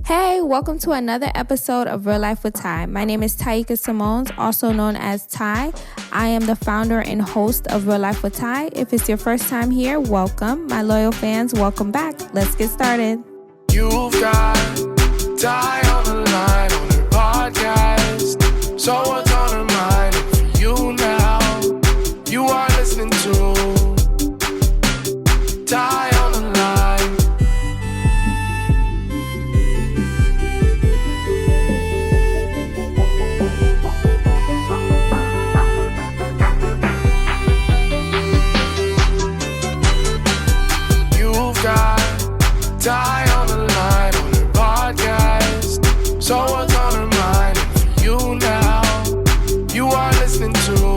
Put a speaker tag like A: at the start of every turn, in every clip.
A: Hey, welcome to another episode of Real Life with Ty. My name is Taika Simones, also known as Ty. I am the founder and host of Real Life with Ty. If it's your first time here, welcome. My loyal fans, welcome back. Let's get started.
B: You've got Ty on the line on her podcast. So what's on her mind? And for you now, you are listening to Ty on the line. You've got Ty on the line on her podcast. So what's on her mind? And for you now, you are listening to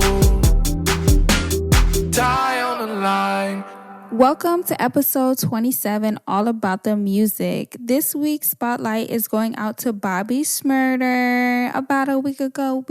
B: Ty on the line.
A: Welcome to episode 27, all about the music. This week's spotlight is going out to Bobby Shmurda. About a week ago.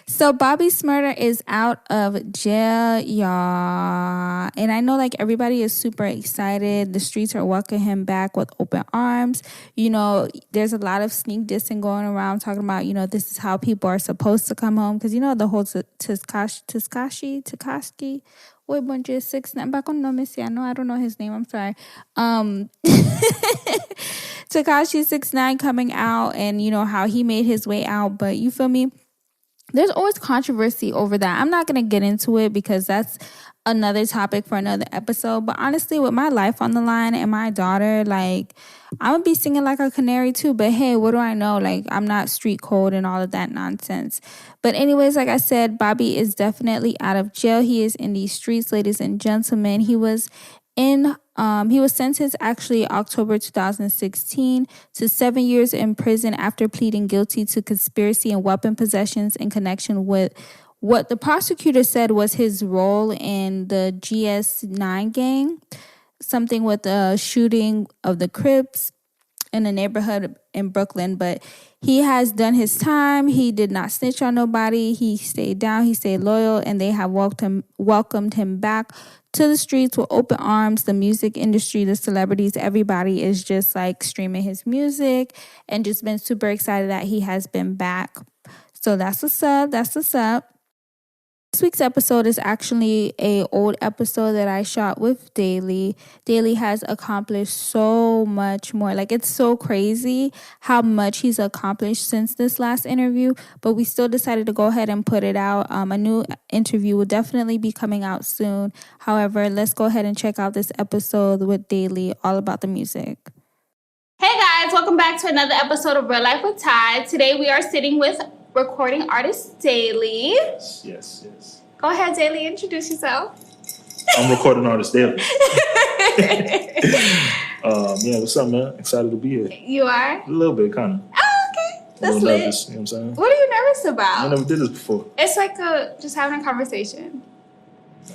A: So Bobby Shmurda is out of jail, y'all. And I know like everybody is super excited. The streets are welcoming him back with open arms. You know, there's a lot of sneak dissing going around talking about, you know, this is how people are supposed to come home. Because, you know, the whole Tekashi, wait, bunch of 6ix9ine. Back on I don't know his name. I'm sorry. Tekashi 6ix9ine coming out and, you know, how he made his way out. But you feel me? There's always controversy over that. I'm not going to get into it because that's another topic for another episode. But honestly, with my life on the line and my daughter, like, I'm going to be singing like a canary too. But hey, what do I know? Like, I'm not street code and all of that nonsense. But anyways, like I said, Bobby is definitely out of jail. He is in these streets, ladies and gentlemen. He was sentenced actually October 2016 to 7 years in prison after pleading guilty to conspiracy and weapon possessions in connection with what the prosecutor said was his role in the GS9 gang, something with the shooting of the Crips in a neighborhood in Brooklyn. But he has done his time. He did not snitch on nobody. He stayed down. He stayed loyal, and they have welcomed him back to the streets with open arms. The music industry, the celebrities, everybody is just like streaming his music and just been super excited that he has been back. So that's what's up. This week's episode is actually a old episode that I shot with Daley. Daley has accomplished so much more. Like, it's so crazy how much he's accomplished since this last interview, but we still decided to go ahead and put it out. A new interview will definitely be coming out soon. However, let's go ahead and check out this episode with Daley, all about the music. Hey guys, welcome back to another episode of Real Life with Ty. Today we are sitting with recording artist Daley.
C: Yes.
A: Go ahead, Daley, introduce yourself.
C: I'm recording artist Daley. What's up, man? Excited to be here.
A: You are?
C: A little bit, kind of.
A: Oh, okay. That's lit.
C: Nervous, you know what I'm saying?
A: What are you nervous about?
C: I never did this before.
A: It's like just having a conversation.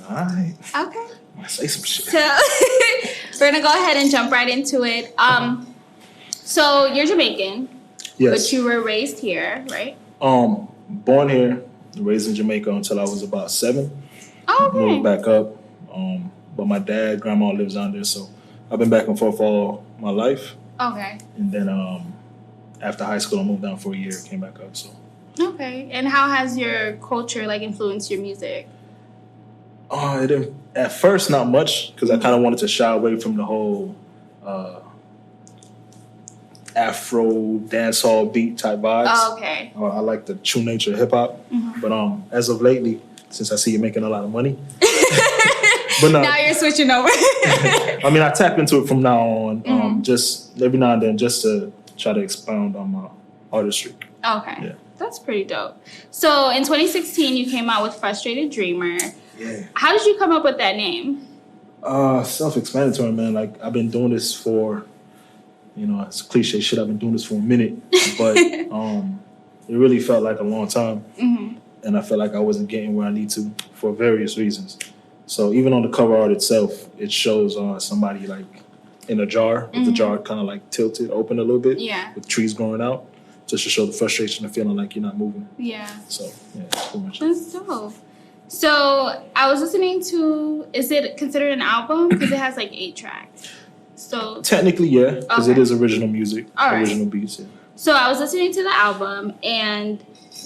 C: All right.
A: Okay.
C: I say some shit.
A: So we're gonna go ahead and jump right into it. So you're Jamaican.
C: Yes.
A: But you were raised here, right?
C: Born here, raised in Jamaica until I was about 7.
A: Oh, okay.
C: Moved back up. But my dad, grandma lives down there, so I've been back and forth all my life.
A: Okay.
C: And then after high school, I moved down for a year, came back up. So.
A: Okay. And how has your culture like influenced your music?
C: It didn't, at first, not much, because I kind of wanted to shy away from the whole Afro dancehall beat type vibes.
A: Oh, okay.
C: I like the true nature of hip hop. Mm-hmm. But as of lately, since I see you making a lot of money, but
A: now you're switching over.
C: I mean, I tap into it from now on, just every now and then, just to try to expound on my artistry.
A: Okay.
C: Yeah.
A: That's pretty dope. So in 2016, you came out with Frustrated Dreamer.
C: Yeah.
A: How did you come up with that name?
C: Self-explanatory, man. Like, I've been doing this for, you know, it's cliche shit. I've been doing this for a minute, but it really felt like a long time. Mm-hmm. And I felt like I wasn't getting where I need to for various reasons. So even on the cover art itself, it shows somebody like in a jar, with the jar kind of like tilted open a little bit, with trees growing out, just to show the frustration of feeling like you're not moving.
A: Yeah.
C: So, yeah, pretty much.
A: That's dope. So I was listening to, is it considered an album? Because it has like 8 tracks. So
C: technically, yeah, because it
A: Okay.
C: is original music,
A: All right.
C: original beats. Yeah.
A: So I was listening to the album, and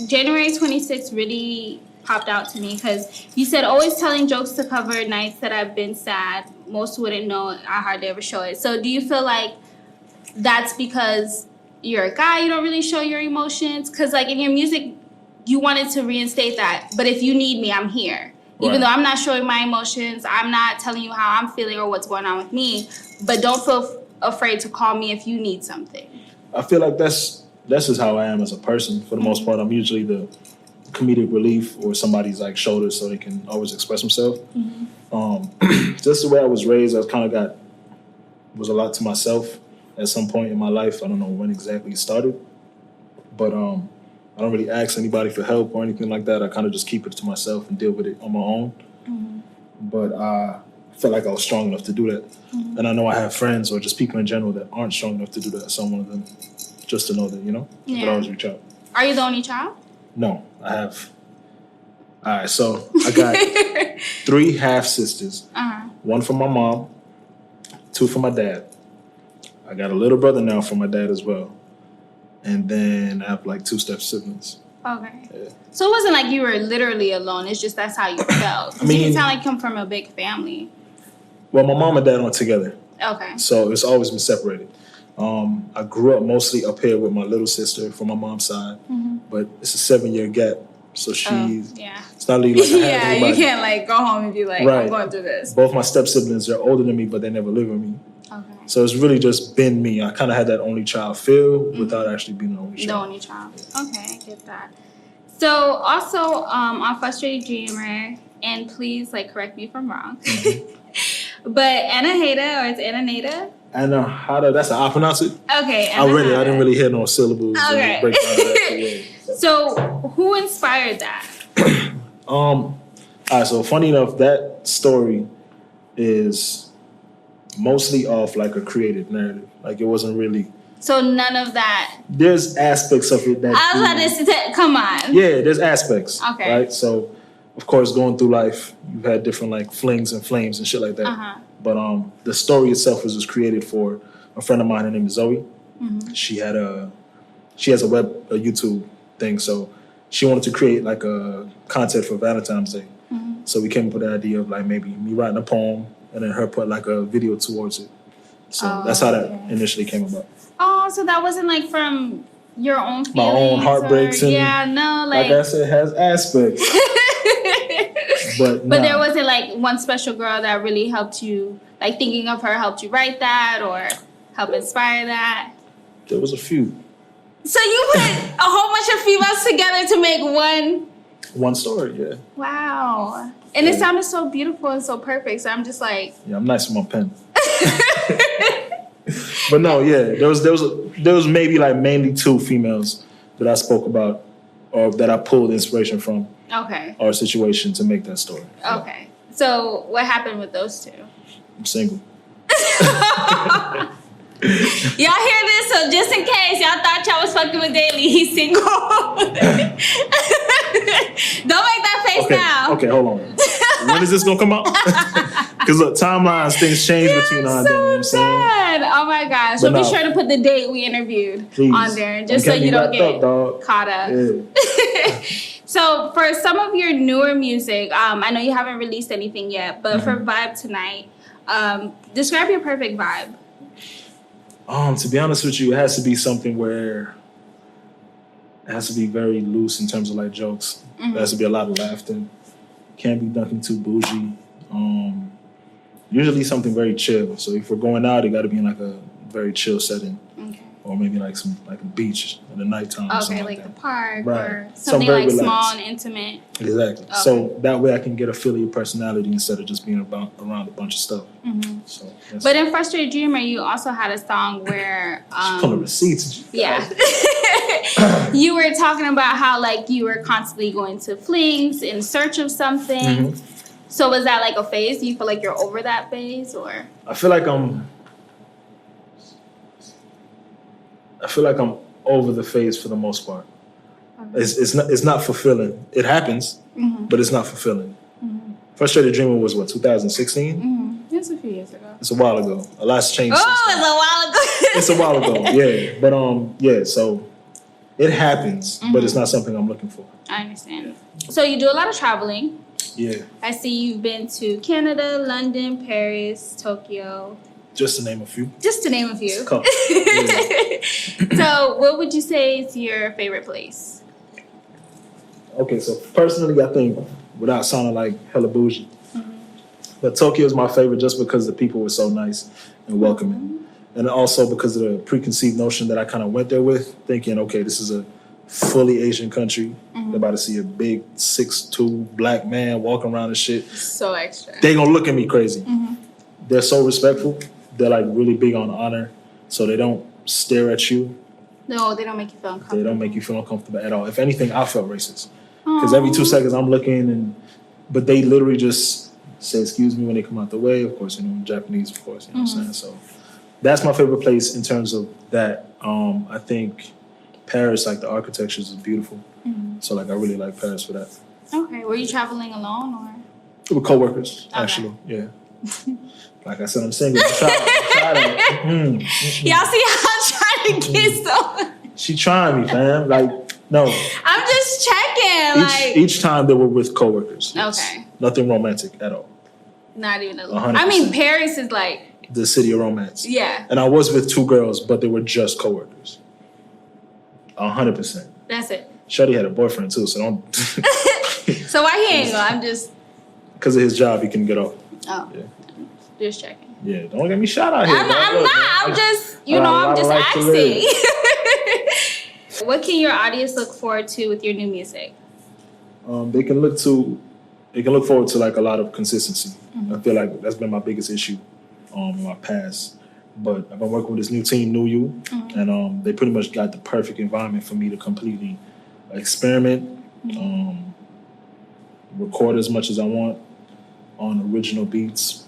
A: January 26th really popped out to me because you said always telling jokes to cover nights that I've been sad. Most wouldn't know. I hardly ever show it. So do you feel like that's because you're a guy, you don't really show your emotions? Because like in your music, you wanted to reinstate that. But if you need me, I'm here. Even
C: Right.
A: though I'm not showing my emotions, I'm not telling you how I'm feeling or what's going on with me. But don't feel afraid to call me if you need something.
C: I feel like that's just how I am as a person. For the most part, I'm usually the comedic relief or somebody's like shoulder so they can always express themselves. Just the way I was raised, was a lot to myself at some point in my life. I don't know when exactly it started, but I don't really ask anybody for help or anything like that. I kind of just keep it to myself and deal with it on my own. But I felt like I was strong enough to do that. And I know I have friends or just people in general that aren't strong enough to do that. So I'm one of them, just to know that, I could always reach out.
A: Are you the only child?
C: No, I have. All right, so I got 3 half sisters. One from my mom, 2 from my dad. I got a little brother now from my dad as well. And then I have like 2 step siblings.
A: Okay.
C: Yeah.
A: So it wasn't like you were literally alone. It's just that's how you felt. 'Cause you didn't sound like you come from a big family.
C: Well, my mom and dad aren't together.
A: Okay.
C: So it's always been separated. I grew up mostly up here with my little sister from my mom's side. But it's a 7-year gap. So she's, it's not really like I have anybody.
A: You can't like go home and be like,
C: Right.
A: I'm going through this.
C: Both my step siblings are older than me, but they never live with me.
A: Okay.
C: So it's really just been me. I kind of had that only child feel without actually being the only
A: The
C: child.
A: only child. Okay, I get that. So also on Frustrated Dreamer, and please like correct me if I'm wrong, but Anahata, or it's Anahata?
C: Anahata, that's how I pronounce it.
A: Okay,
C: I read it. I
A: Anahata.
C: didn't really hear no syllables.
A: Okay.
C: Or breakdown of that.
A: So who inspired that?
C: All right, so funny enough, that story is mostly off like a creative narrative. Like it wasn't really.
A: So none of that.
C: There's aspects of it that.
A: I was about to say, come on.
C: Yeah, there's aspects.
A: Okay.
C: Right, so of course, going through life, you've had different like flings and flames and shit like that. But the story itself was just created for a friend of mine. Her name is Zoe. She has a YouTube thing, so she wanted to create like a content for Valentine's Day. So we came up with the idea of like maybe me writing a poem and then her put like a video towards it. So that's how that initially came about.
A: Oh, so that wasn't like from your own feelings?
C: My own heartbreaks and like I said, it has aspects. But
A: there wasn't like one special girl that really helped you, like thinking of her helped you write that or help inspire that?
C: There was a few.
A: So you put a whole bunch of females together to make
C: one story, yeah.
A: Wow. And it sounded so beautiful and so perfect. So I'm just like,
C: yeah, I'm nice with my pen. But no, yeah, there was maybe like mainly 2 females that I spoke about or that I pulled inspiration from.
A: Okay.
C: Our situation to make that story.
A: Okay. So what happened with those 2?
C: I'm single.
A: Y'all hear this? So just in case y'all thought y'all was fucking with Daley, he's single. Don't make that face now.
C: Okay, hold on. When is this gonna come out? Because look, timelines, things change between now and then. You know what I'm saying?
A: Sad. Oh my gosh. So be sure to put the date we interviewed on there, just so you don't get caught up.
C: Yeah.
A: So for some of your newer music, I know you haven't released anything yet, but for Vibe Tonight, describe your perfect vibe.
C: To be honest with you, it has to be something where it has to be very loose in terms of like jokes. There has to be a lot of laughter. Can't be nothing too bougie. Usually something very chill. So if we're going out, it got to be in like a very chill setting. Okay. Or maybe like a beach in the nighttime.
A: Okay, like the park or
C: something
A: something like
C: relaxed.
A: small and intimate.
C: Exactly. Okay. So that way I can get a feel of your personality instead of just being around a bunch of stuff. So,
A: but in Frustrated Dreamer, you also had a song where
C: pulling receipts.
A: Yeah. You were talking about how like you were constantly going to flings in search of something. So was that like a phase? Do you feel like you're over that phase, or?
C: I feel like I'm over the phase for the most part. It's not fulfilling. It happens, but it's not fulfilling. Frustrated Dreamer was what, 2016?
A: It's a few years ago.
C: It's a while ago. A lot's changed.
A: Oh,
C: It's a while ago. Yeah, but yeah. So it happens, but it's not something I'm looking for.
A: I understand. So you do a lot of traveling.
C: Yeah.
A: I see you've been to Canada, London, Paris, Tokyo.
C: Just to name a few.
A: Just to name a few.
C: A couple. Yeah.
A: So what would you say is your favorite place?
C: Okay, so personally, I think, without sounding like hella bougie, but Tokyo is my favorite just because the people were so nice and welcoming. And also because of the preconceived notion that I kind of went there with, thinking, okay, this is a fully Asian country. They're about to see a big 6'2" black man walking around and shit.
A: So extra.
C: They gonna look at me crazy. They're so respectful. They're like really big on honor, so they don't stare at you.
A: No, they don't make you feel uncomfortable.
C: They don't make you feel uncomfortable at all. If anything, I felt racist. Because every 2 seconds I'm looking, but they literally just say excuse me when they come out the way. Of course, in Japanese, of course, you know what I'm saying? So that's my favorite place in terms of that. I think Paris, like the architecture is beautiful. So like I really like Paris for that.
A: Okay. Were you traveling alone or?
C: With coworkers, actually, yeah. Like I said, I'm single. Try that.
A: Y'all see how I'm trying to get so?
C: She trying me, fam. Like, no.
A: I'm just checking.
C: Each time they were with coworkers. Yes.
A: Okay.
C: Nothing romantic at all.
A: Not even a little.
C: 100%.
A: I mean, Paris is like
C: the city of romance.
A: Yeah.
C: And I was with 2 girls, but they were just coworkers. 100%.
A: That's it.
C: Shuddy had a boyfriend too, so don't.
A: So why he ain't go? I'm just.
C: Because of his job, he couldn't get off.
A: Oh.
C: Yeah.
A: Just checking.
C: Yeah, don't get me shot out here.
A: I'm not. I'm just, I'm just asking. What can your audience look forward to with your new music?
C: They can look forward to like a lot of consistency. I feel like that's been my biggest issue in my past. But I've been working with this new team, New You, and they pretty much got the perfect environment for me to completely experiment, record as much as I want on original beats,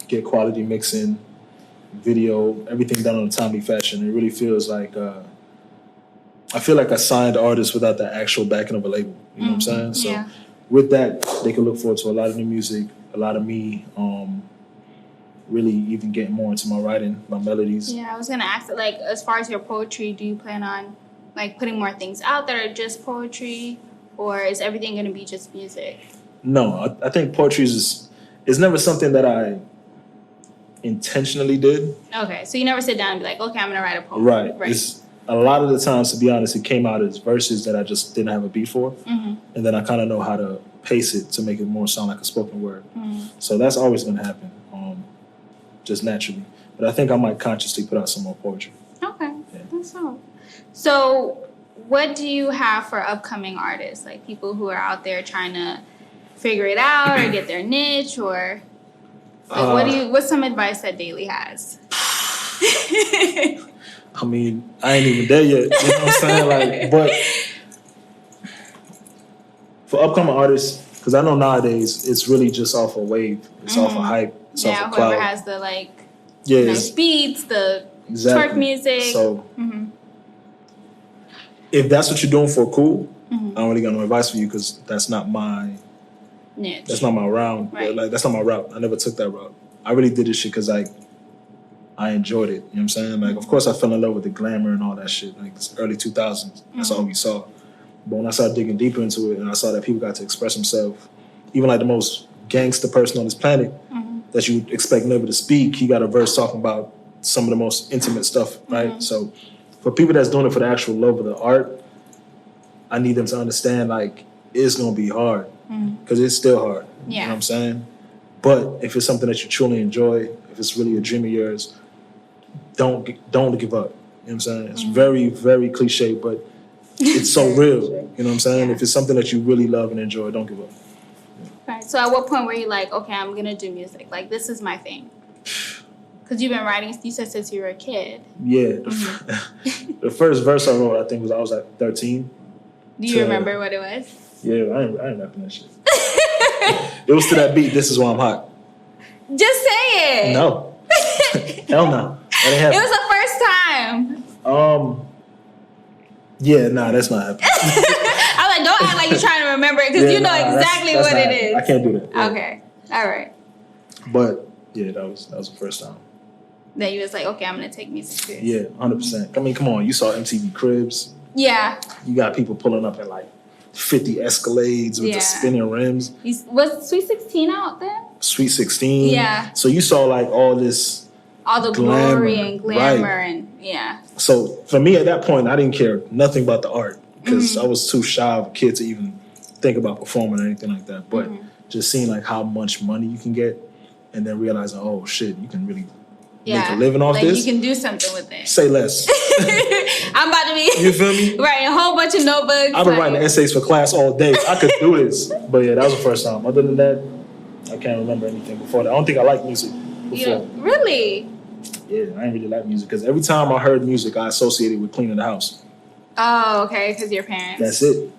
C: get quality mixing, video, everything done on a timely fashion. It really feels like I feel like I signed artists without the actual backing of a label. You know what I'm saying? So with that, they can look forward to a lot of new music, a lot of me really even getting more into my writing, my melodies.
A: Yeah, I was gonna ask, like, as far as your poetry, do you plan on like putting more things out that are just poetry, or is everything gonna be just music? No,
C: I think poetry is never something that I intentionally did.
A: Okay, so you never sit down and be like, okay, I'm gonna write a poem.
C: Right. It's a lot of the times, to be honest, it came out as verses that I just didn't have a beat for, and then I kind of know how to pace it to make it more sound like a spoken word. So that's always gonna happen. Just naturally. But I think I might consciously put out some more poetry.
A: Okay, that's all. So what do you have for upcoming artists? Like people who are out there trying to figure it out or get their niche, or like what's some advice that Daley has?
C: I mean, I ain't even there yet. You know what I'm saying? Like, but for upcoming artists, because I know nowadays it's really just off a wave. It's off a hype. It's off a cloud.
A: Whoever has the nice beats, the twerk music.
C: So if that's what you're doing for cool, I don't really got no advice for you because that's not my niche. That's not my round. Right. Like that's not my route. I never took that route. I really did this shit because I enjoyed it. You know what I'm saying? Like, of course, I fell in love with the glamour and all that shit. Like, it's early 2000s. That's all we saw. But when I started digging deeper into it and I saw that people got to express themselves, even like the most gangster person on this planet that you expect never to speak, he got a verse talking about some of the most intimate stuff, right? So for people that's doing it for the actual love of the art, I need them to understand, like, it's going to be hard because it's still hard. You know what I'm saying? But if it's something that you truly enjoy, if it's really a dream of yours, don't give up. You know what I'm saying? It's very, very cliche, but it's so real. You know what I'm saying? Yeah. If it's something that you really love and enjoy, don't give up.
A: Right. So at what point were you like, okay, I'm going to do music. Like, this is my thing? Because you've been writing, you said since you were a kid.
C: Yeah. The first verse I wrote, I think, I was like 13.
A: Do you remember what it was?
C: Yeah, I ain't rapping that shit. It was to that beat, This Is Why I'm Hot.
A: Just say it.
C: No. Hell no. That ain't happening.
A: It was the first time.
C: Yeah, nah, that's not happening.
A: I was like, don't act like you're trying to remember it because you know exactly what it is.
C: I can't do that. Yeah.
A: Okay. All right.
C: But Yeah, that was the first time.
A: Then you was like, okay, I'm gonna take music serious.
C: Yeah, 100%. I mean, come on, you saw MTV Cribs.
A: Yeah.
C: You got people pulling up in like 50 Escalades with the spinning rims.
A: Was Sweet 16 out then?
C: Sweet 16.
A: Yeah.
C: So you saw like all this.
A: All the glory and glamour and
C: So for me at that point, I didn't care nothing about the art because I was too shy of a kid to even think about performing or anything like that. But just seeing like how much money you can get and then realizing, oh shit, you can really make a living off this.
A: You can do something with it.
C: Say less.
A: I'm about to be,
C: you feel me?
A: Writing a whole bunch of notebooks.
C: I've been writing essays for class all day. I could do this. But yeah, that was the first time. Other than that, I can't remember anything before that. I don't think I liked music before.
A: Really?
C: Yeah, I didn't really like music because every time I heard music, I associated with cleaning the house.
A: Oh, okay, because your parents.
C: That's it.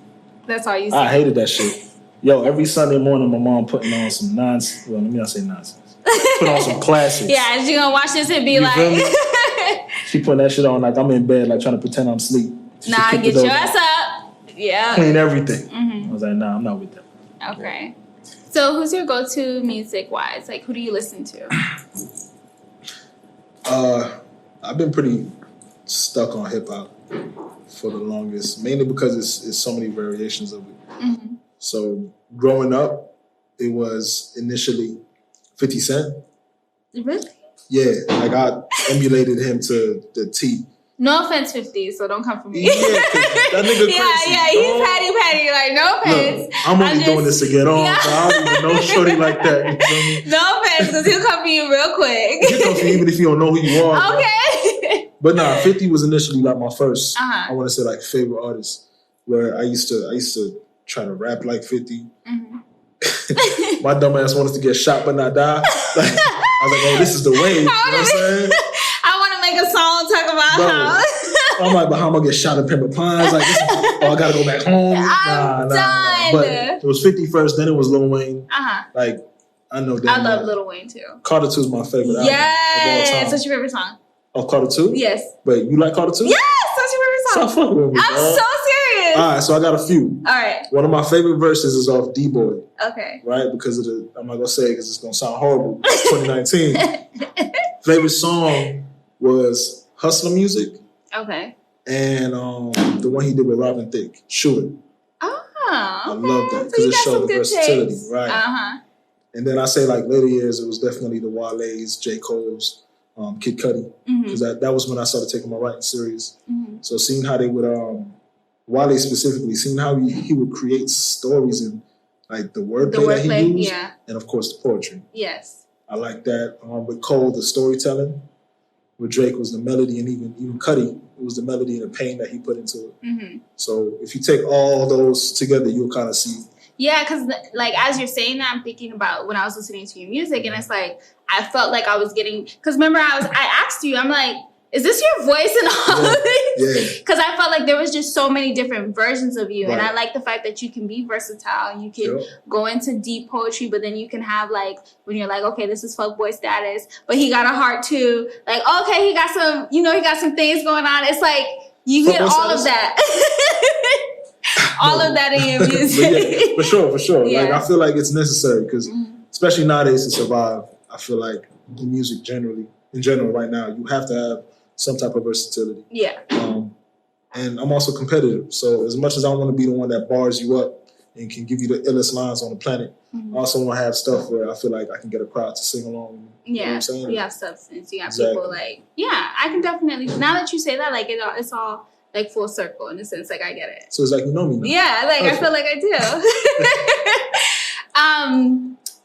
A: That's all you said.
C: I hated that shit. Yo, every Sunday morning, my mom putting on some nonsense. Well, let me not say nonsense. Put on some classics.
A: Yeah, she gonna watch this and be
C: you
A: like.
C: Feel me? She putting that shit on like I'm in bed, like trying to pretend I'm asleep.
A: Nah, get your ass up. Yeah.
C: Clean everything. I was like, nah, I'm not with that.
A: Okay. So who's your go-to music-wise? Like, who do you listen to?
C: I've been pretty stuck on hip-hop for the longest, mainly because it's so many variations of it. So growing up, it was initially 50 Cent.
A: Really?
C: Yeah, like I emulated him to the T.
A: No offense, 50, so don't come for me.
C: Yeah, that nigga crazy.
A: He's patty, like, no offense.
C: Look, I'm only doing this to get on, so I don't even know shorty like that. You feel me?
A: No offense, because he'll come for you real quick.
C: He'll come for you even if you don't know who you are.
A: Okay.
C: But nah, 50 was initially like my first, I want to say like favorite artist, where I used to try to rap like 50. My dumb ass wanted to get shot but not die. Like, I was like, oh, this is the way. You know what I'm saying?
A: I want to make a song talk about how.
C: I'm like, but how am I get shot in Pembroke Pines? Like, I gotta go back home.
A: I'm done.
C: But it was 50 first, then it was Lil Wayne. Like, I know that.
A: I love Lil Wayne too.
C: Carter 2 is my favorite album of all time.
A: What's your favorite song?
C: Oh, Carter 2?
A: Yes.
C: Wait, you like Carter 2?
A: Yes, that's your favorite song.
C: Stop fucking with me,
A: I'm so serious.
C: All right, so I got a few.
A: All right.
C: One of my favorite verses is off D-Boy.
A: Okay.
C: Right? Because of the, I'm not going to say it because it's going to sound horrible. 2019. Favorite song was Hustler Music.
A: Okay.
C: And the one he did with Robin Thicke, Shooter.
A: Oh,
C: I love that because it showed the versatility. Taste. Right. And then I say like later years, it was definitely the Wale's, J. Cole's, Kid Cudi. Because that was when I started taking my writing serious. So seeing how they would, Wale specifically, seeing how he would create stories and like the wordplay that he used. Yeah. And of course the poetry.
A: Yes.
C: I like that. With Cole, the storytelling. With Drake was the melody, and even Cudi, it was the melody and the pain that he put into it. So if you take all those together, you'll kind of see.
A: Yeah, because like as you're saying that, I'm thinking about when I was listening to your music, and it's like I felt like I was getting. Because remember, I asked you, I'm like, is this your voice and all of this? Yeah. Because I felt like there was just so many different versions of you. Right. And I like the fact that you can be versatile. You can go into deep poetry, but then you can have like, when you're like, okay, this is fuckboy status, but he got a heart too. Like, okay, he got some, he got some things going on. It's like, you get all of that. All of that in your music.
C: Yeah, for sure. Yeah. Like, I feel like it's necessary because especially nowadays to survive, I feel like the music in general right now, you have to have some type of versatility. Yeah. And I'm also competitive. So as much as I want to be the one that bars you up and can give you the illest lines on the planet, I also want to have stuff where I feel like I can get a crowd to sing along. You know what I'm saying?
A: You have substance. You have people like, I can definitely, now that you say that, like it's all like full circle in a sense. Like I get it.
C: So it's like, you know me now.
A: Yeah, like I feel like I do.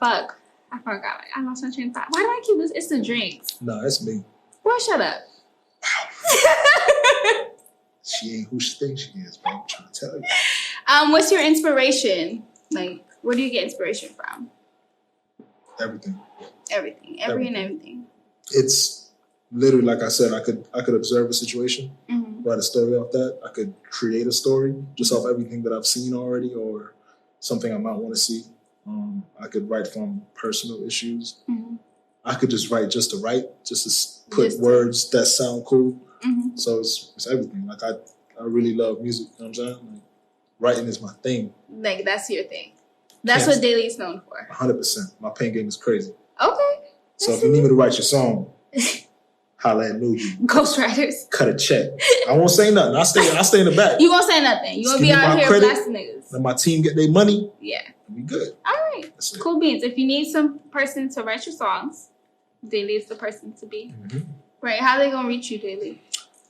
A: Fuck. I forgot. I lost my train of thought. Why do I keep this? It's the drinks.
C: No, it's me.
A: Boy, shut up.
C: She ain't who she thinks she is, bro. I'm trying to tell you.
A: What's your inspiration? Like, where do you get inspiration from?
C: Everything.
A: Everything.
C: It's literally, like I said, I could observe a situation, write a story off that. I could create a story just off everything that I've seen already or something I might want to see. I could write from personal issues. I could just write just to write, just to put words that sound cool. So it's everything. Like I really love music. You know what I'm saying? Like, writing is my thing.
A: Like that's your thing. That's what Daley is known for.
C: 100%. My pen game is crazy.
A: Okay.
C: So if you need me to write your song, holla at New You.
A: Ghostwriters.
C: Cut a check. I won't say nothing. I stay in the back.
A: You won't say nothing. You won't be out here blasting niggas.
C: Let my team get their money.
A: Yeah.
C: We good.
A: All right. Cool beans. If you need some person to write your songs, Daley is the person to be. Mm-hmm. Right. How they gonna reach you, Daley?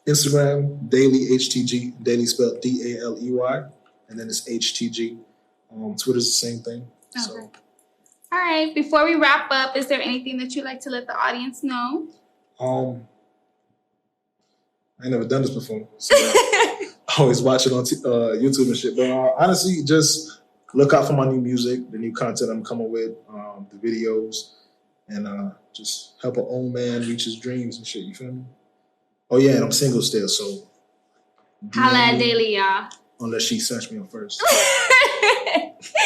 C: Instagram, Daley HTG. Daley spelled DALEY, and then it's HTG. Twitter's the same thing. Okay. So.
A: All right. Before we wrap up, is there anything that you'd like to let the audience know?
C: I ain't never done this before. So I always watch it on YouTube and shit. But honestly, just look out for my new music, the new content I'm coming with, the videos, and just help an old man reach his dreams and shit. You feel me? Oh yeah, and I'm single still, so
A: holla at Daley, y'all.
C: Unless she searched me on first.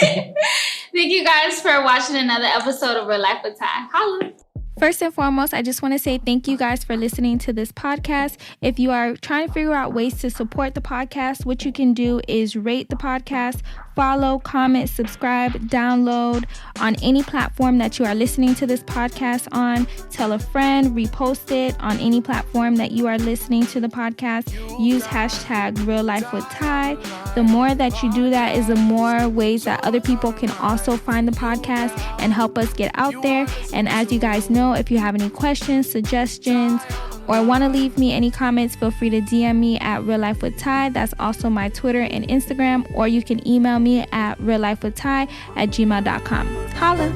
A: Thank you guys for watching another episode of Real Life with Ty. Holla. First and foremost, I just want to say thank you guys for listening to this podcast. If you are trying to figure out ways to support the podcast, what you can do is rate the podcast, follow, comment, subscribe, download on any platform that you are listening to this podcast on. Tell a friend, repost it on any platform that you are listening to the podcast. Use hashtag Real Life with Ty. The more that you do that is the more ways that other people can also find the podcast and help us get out there. And as you guys know, if you have any questions, suggestions, or want to leave me any comments, feel free to DM me at Real Life with Ty. That's also my Twitter and Instagram. Or you can email me at reallifewithty@gmail.com. Holla.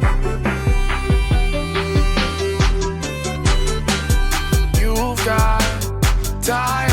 B: You've got Ty